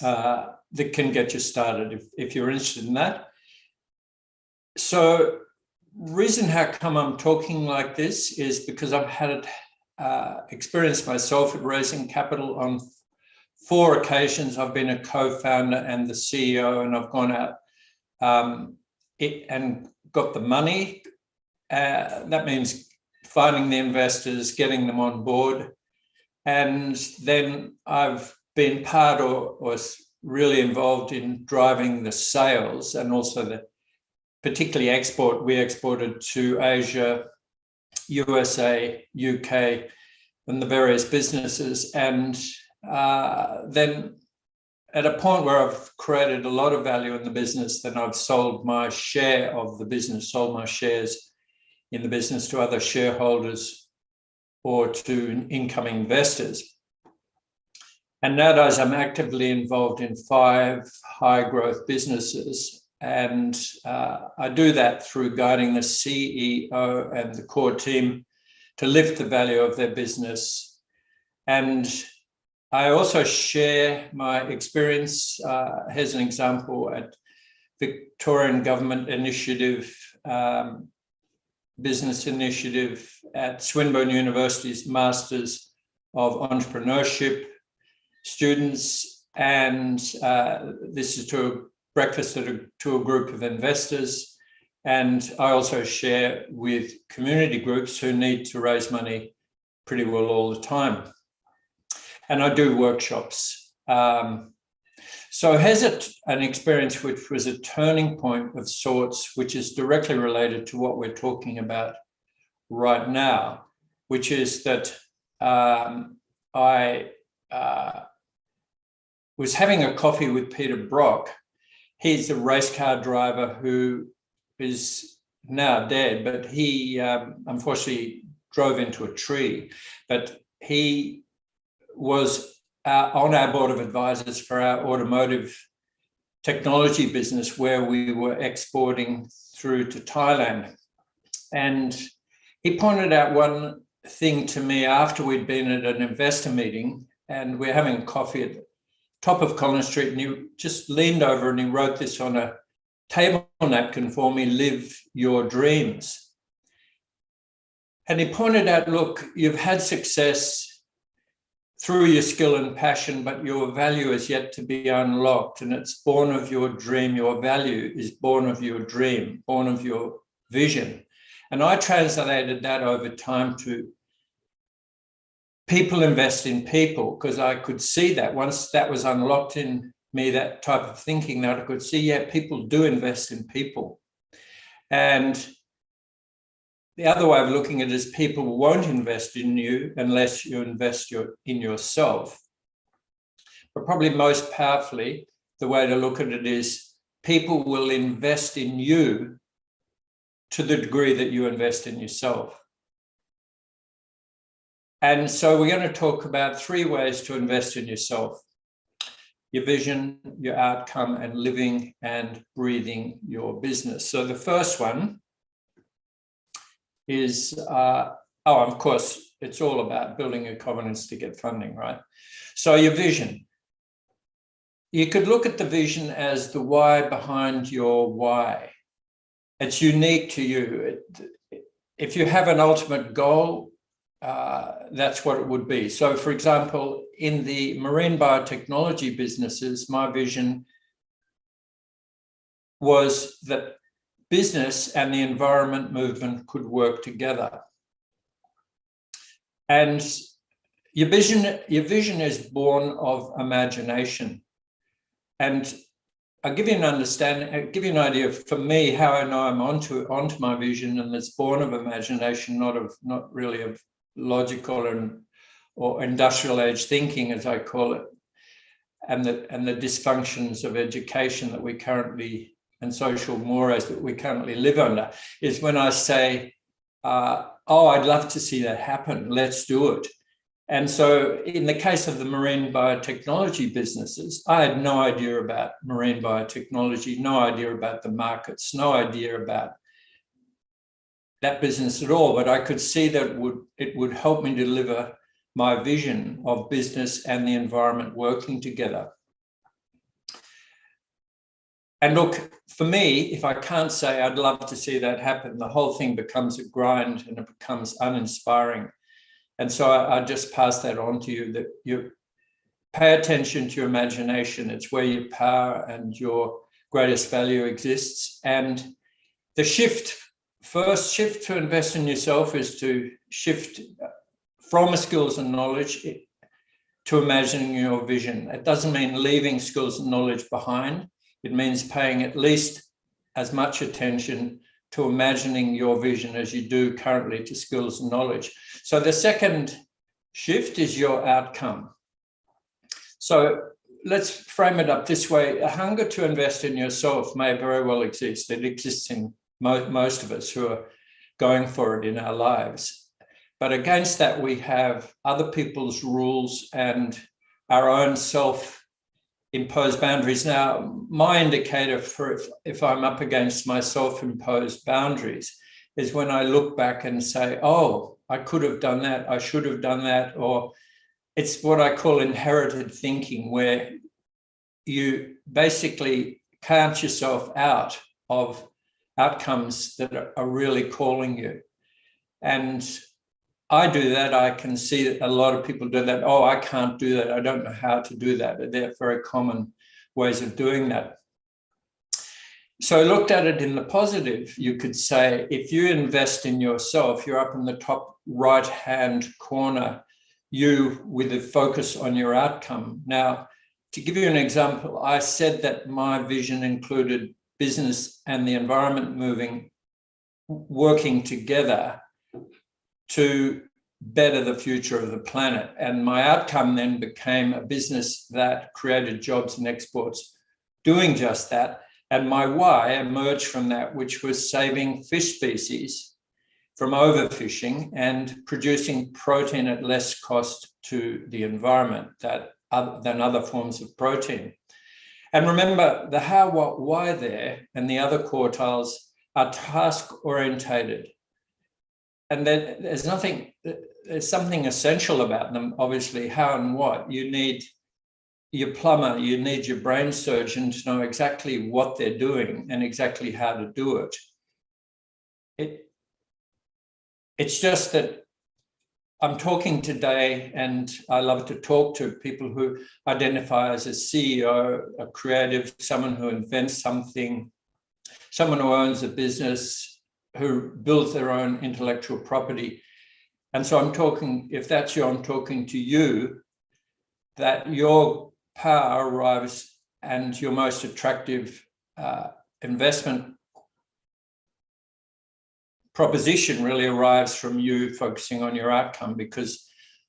that can get you started if you're interested in that. So reason how come I'm talking like this is because I've had experience myself at raising capital on 4 occasions. I've been a co-founder and the CEO, and I've gone out and got the money. That means finding the investors, getting them on board. And then I've been part or really involved in driving the sales, and also particularly export. We exported to Asia, USA, UK, and the various businesses. And then at a point where I've created a lot of value in the business, then I've sold my share of the business, sold my shares in the business to other shareholders or to incoming investors. And nowadays I'm actively involved in 5 high growth businesses. And I do that through guiding the CEO and the core team to lift the value of their business. And I also share my experience. Here's an example at Victorian Government Initiative, Business Initiative, at Swinburne University's Masters of Entrepreneurship students. And this is to a breakfast to a group of investors. And I also share with community groups who need to raise money pretty well all the time. And I do workshops. So here's an experience which was a turning point of sorts, which is directly related to what we're talking about right now, which is that I was having a coffee with Peter Brock. He's a race car driver who is now dead, but he unfortunately drove into a tree. But he was on our board of advisors for our automotive technology business, where we were exporting through to Thailand. And he pointed out one thing to me after we'd been at an investor meeting, and we're having coffee at the top of Collins Street, and he just leaned over and he wrote this on a table napkin for me: "Live your dreams." And he pointed out, look, you've had success through your skill and passion, but your value is yet to be unlocked, and it's born of your dream. Your value is born of your dream, born of your vision. And I translated that over time to people invest in people, because I could see that once that was unlocked in me, that type of thinking, that I could see, yeah, people do invest in people. And the other way of looking at it is people won't invest in you unless you invest in yourself. But probably most powerfully, the way to look at it is people will invest in you to the degree that you invest in yourself. And so we're going to talk about 3 ways to invest in yourself: your vision, your outcome, and living and breathing your business. So the first one is, of course, it's all about building your confidence to get funding, right? So your vision. You could look at the vision as the why behind your why. It's unique to you. If you have an ultimate goal, that's what it would be. So, for example, in the marine biotechnology businesses, my vision was that business and the environment movement could work together. And your vision is born of imagination. And I'll give you an understanding, I'll give you an idea of, for me, how I know I'm onto my vision, and it's born of imagination, not really of logical or industrial age thinking, as I call it, and the dysfunctions of education that we currently, and social mores that we currently live under, is when I say, oh, I'd love to see that happen, let's do it. And so in the case of the marine biotechnology businesses, I had no idea about marine biotechnology, no idea about the markets, no idea about that business at all, but I could see that it would help me deliver my vision of business and the environment working together. And look, for me, if I can't say I'd love to see that happen, the whole thing becomes a grind and it becomes uninspiring. And so I just pass that on to you, that you pay attention to your imagination. It's where your power and your greatest value exists. And the first shift to invest in yourself is to shift from skills and knowledge to imagining your vision. It doesn't mean leaving skills and knowledge behind. It means paying at least as much attention to imagining your vision as you do currently to skills and knowledge. So the second shift is your outcome. So let's frame it up this way. A hunger to invest in yourself may very well exist. It exists in most of us who are going for it in our lives. But against that, we have other people's rules and our own self-imposed boundaries. Now, my indicator for if I'm up against my self-imposed boundaries is when I look back and say, oh, I could have done that, I should have done that, or it's what I call inherited thinking, where you basically count yourself out of outcomes that are really calling you. And I do that. I can see that a lot of people do that. Oh, I can't do that. I don't know how to do that. They're very common ways of doing that. So looked at it in the positive, you could say, if you invest in yourself, you're up in the top right-hand corner, you with a focus on your outcome. Now, to give you an example, I said that my vision included business and the environment working together to better the future of the planet. And my outcome then became a business that created jobs and exports doing just that. And my why emerged from that, which was saving fish species from overfishing and producing protein at less cost to the environment than other forms of protein. And remember, the how, what, why there and the other quartiles are task-orientated. And there's something essential about them, obviously, how and what. You need your plumber, you need your brain surgeon to know exactly what they're doing and exactly how to do it. It's just that I'm talking today, and I love to talk to people who identify as a CEO, a creative, someone who invents something, someone who owns a business, who builds their own intellectual property. And so I'm talking, if that's you, I'm talking to you, that your power arrives and your most attractive investment proposition really arrives from you focusing on your outcome, because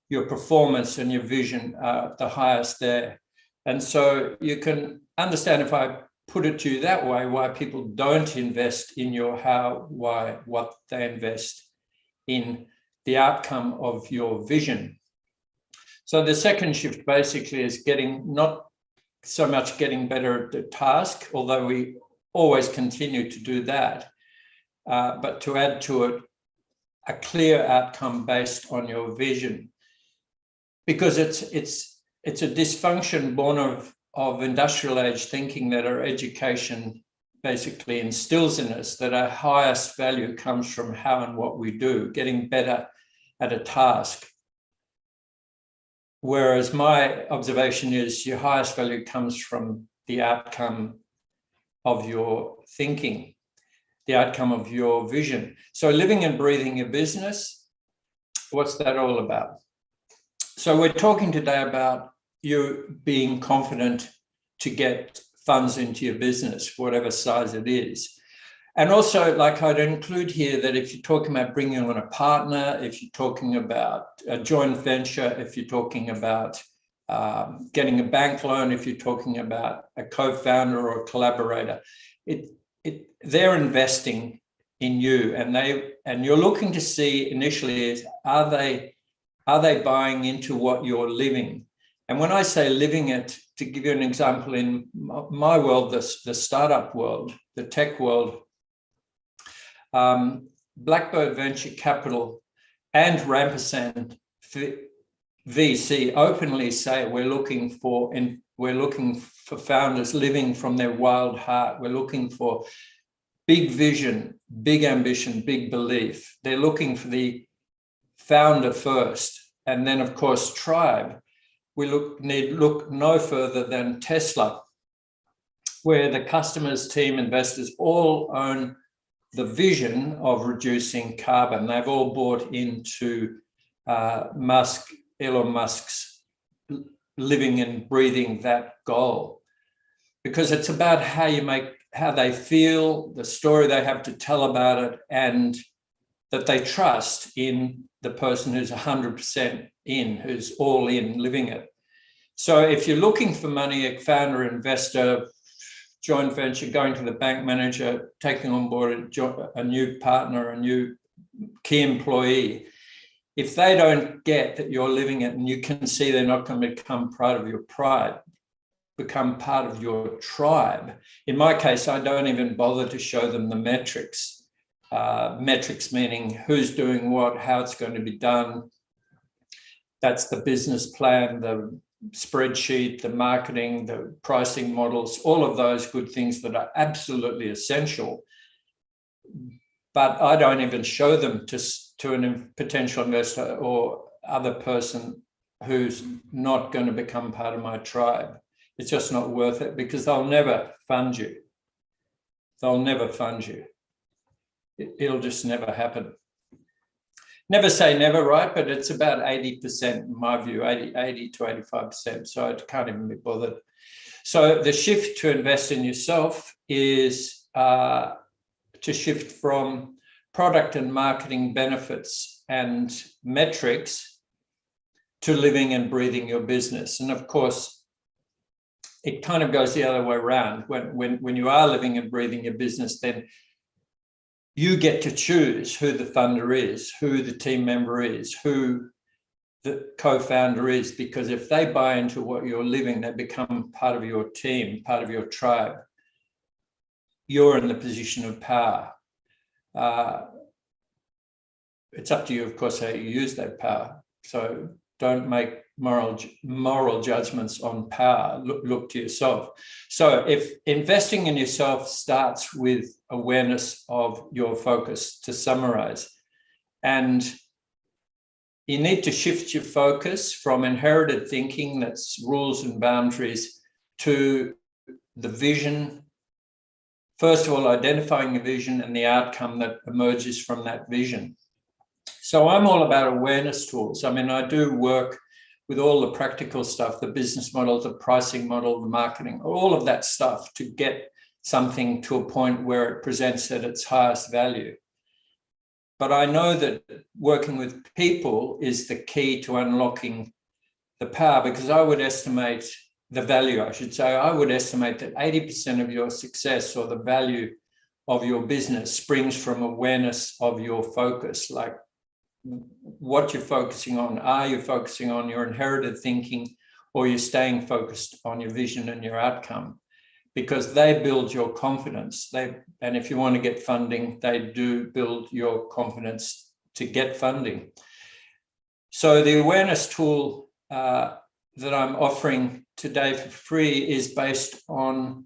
your performance and your vision are the highest there. And so you can understand, if I put it to you that way, why people don't invest in your how, why, what they invest in the outcome of your vision. So the second shift basically is not so much getting better at the task, although we always continue to do that, but to add to it a clear outcome based on your vision, because it's a dysfunction born of industrial age thinking that our education basically instills in us, that our highest value comes from how and what we do, getting better at a task. Whereas my observation is your highest value comes from the outcome of your thinking, the outcome of your vision. So living and breathing your business, what's that all about? So we're talking today about you being confident to get funds into your business, whatever size it is. And also, like, I'd include here that if you're talking about bringing on a partner, if you're talking about a joint venture, if you're talking about getting a bank loan, if you're talking about a co-founder or a collaborator, they're investing in you, and you're looking to see initially is, are they buying into what you're living? And when I say living it, to give you an example, in my world, the startup world, the tech world, Blackbird Venture Capital and Rampersand VC openly say we're looking for founders living from their wild heart. We're looking for big vision, big ambition, big belief. They're looking for the founder first, and then of course tribe. We need look no further than Tesla, where the customers, team, investors all own the vision of reducing carbon. They've all bought into Elon Musk's living and breathing that goal, because it's about how they feel, the story they have to tell about it, and that they trust in the person who's 100% in, who's all in, living it. So if you're looking for money, a founder, investor, joint venture, going to the bank manager, taking on board a new partner, a new key employee, if they don't get that you're living it, and you can see they're not going to become part of your pride, become part of your tribe. In my case, I don't even bother to show them the metrics. Metrics meaning who's doing what, how it's going to be done. That's the business plan, the spreadsheet, the marketing, the pricing models, all of those good things that are absolutely essential. But I don't even show them to a potential investor or other person who's not going to become part of my tribe. It's just not worth it, because they'll never fund you. They'll never fund you. It'll just never happen. Never say never, right? But it's about 80% in my view, 80 to 85%. So I can't even be bothered. So the shift to invest in yourself is to shift from product and marketing benefits and metrics to living and breathing your business. And of course, it kind of goes the other way around. When you are living and breathing your business, then you get to choose who the funder is, who the team member is, who the co-founder is, because if they buy into what you're living, they become part of your team, part of your tribe. You're in the position of power. It's up to you, of course, how you use that power. So don't make moral judgments on power. Look to yourself. So if investing in yourself starts with awareness of your focus, to summarize, and you need to shift your focus from inherited thinking, that's rules and boundaries, to the vision. First of all, identifying the vision and the outcome that emerges from that vision. So I'm all about awareness tools. I mean, I do work with all the practical stuff, the business model, the pricing model, the marketing, all of that stuff to get something to a point where it presents at its highest value. But I know that working with people is the key to unlocking the power, because I would estimate the value, I should say, I would estimate that 80% of your success or the value of your business springs from awareness of your focus, like what you're focusing on. Are you focusing on your inherited thinking, or you're staying focused on your vision and your outcome? Because they build your confidence. And if you want to get funding, they do build your confidence to get funding. So the awareness tool that I'm offering today for free is based on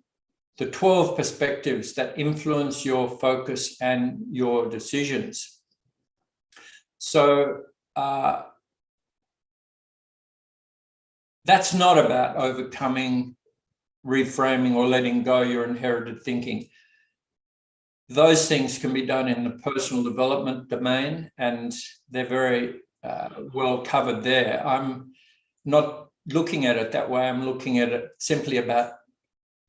the 12 perspectives that influence your focus and your decisions. So that's not about overcoming, reframing, or letting go your inherited thinking. Those things can be done in the personal development domain, and they're very well covered there. I'm not looking at it that way. I'm looking at it simply about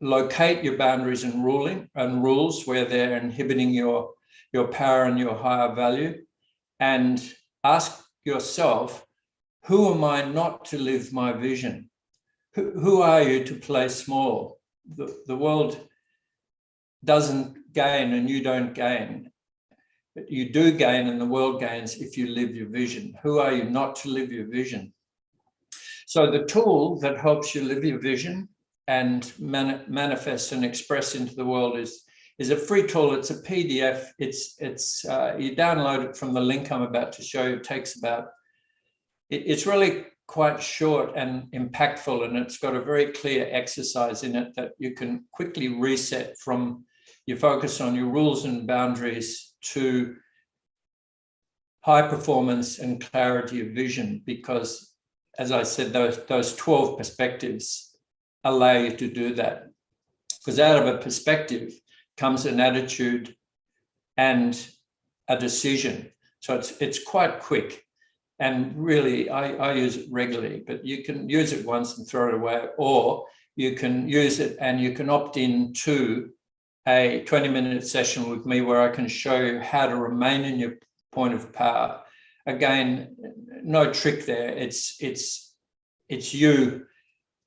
locate your boundaries and rules where they're inhibiting your power and your higher value, and ask yourself, who am I not to live my vision? Who are you to play small? The world doesn't gain and you don't gain. But you do gain and the world gains if you live your vision. Who are you not to live your vision? So the tool that helps you live your vision and manifest and express into the world is a free tool. It's a PDF. You download it from the link I'm about to show you. It's really quite short and impactful, and it's got a very clear exercise in it that you can quickly reset from your focus on your rules and boundaries to high performance and clarity of vision, because, as I said, those 12 perspectives allow you to do that. Because out of a perspective comes an attitude and a decision. So it's quite quick. And really, I use it regularly, but you can use it once and throw it away, or you can use it and you can opt in to a 20-minute session with me where I can show you how to remain in your point of power. Again, no trick there. It's you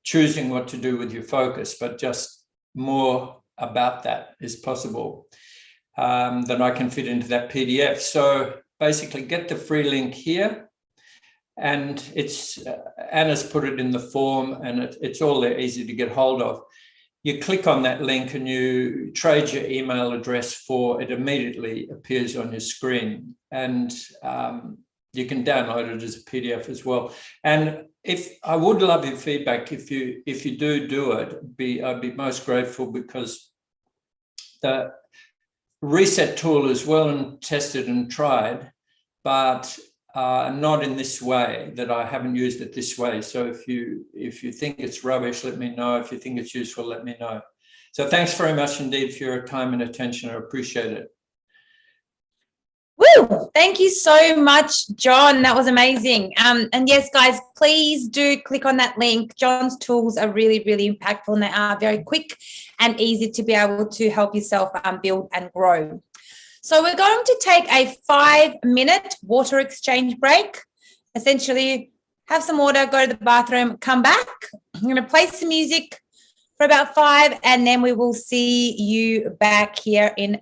choosing what to do with your focus, but just more about that is possible than I can fit into that PDF. So basically, get the free link here. And it's Anna's put it in the form, and it's all there, easy to get hold of. You click on that link and you trade your email address for it. Immediately appears on your screen, and you can download it as a PDF as well. And if I would love your feedback, if you do it, I'd be most grateful, because the reset tool is well and tested and tried, but not in this way, that I haven't used it this way. So if you think it's rubbish, let me know. If you think it's useful, let me know. So thanks very much indeed for your time and attention. I appreciate it. Woo! Thank you so much, John. That was amazing. And yes, guys, please do click on that link. John's tools are really, really impactful, and they are very quick and easy to be able to help yourself build and grow. So we're going to take a 5-minute water exchange break. Essentially, have some water, go to the bathroom, come back. I'm going to play some music for about 5, and then we will see you back here in